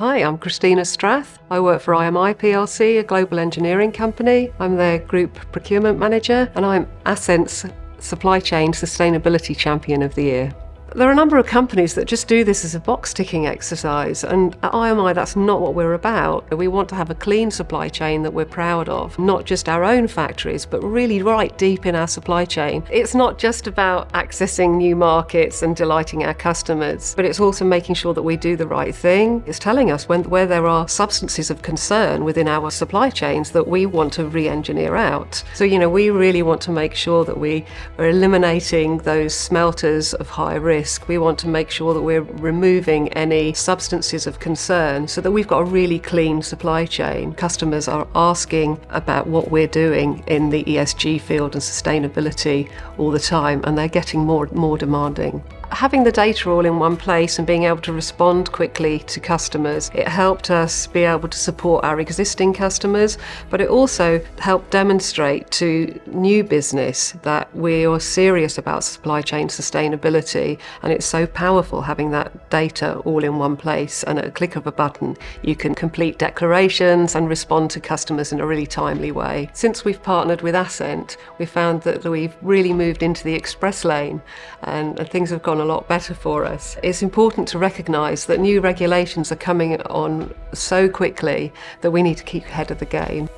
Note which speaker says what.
Speaker 1: Hi, I'm Krisztina Strath. I work for IMI plc, a global engineering company. I'm their Group Procurement Manager, and I'm Assent's Supply Chain Sustainability Champion of the Year. There are a number of companies that just do this as a box-ticking exercise, and at IMI that's not what we're about. We want to have a clean supply chain that we're proud of, not just our own factories, but really right deep in our supply chain. It's not just about accessing new markets and delighting our customers, but it's also making sure that we do the right thing. It's telling us where there are substances of concern within our supply chains that we want to re-engineer out. So, we really want to make sure that we are eliminating those smelters of high risk. We want to make sure that we're removing any substances of concern so that we've got a really clean supply chain. Customers are asking about what we're doing in the ESG field and sustainability all the time, and they're getting more demanding. Having the data all in one place and being able to respond quickly to customers, it helped us be able to support our existing customers, but it also helped demonstrate to new business that we are serious about supply chain sustainability, and it's so powerful having that data all in one place, and at a click of a button you can complete declarations and respond to customers in a really timely way. Since we've partnered with Assent, we've found that we've really moved into the express lane, and things have gone a lot better for us. It's important to recognise that new regulations are coming on so quickly that we need to keep ahead of the game.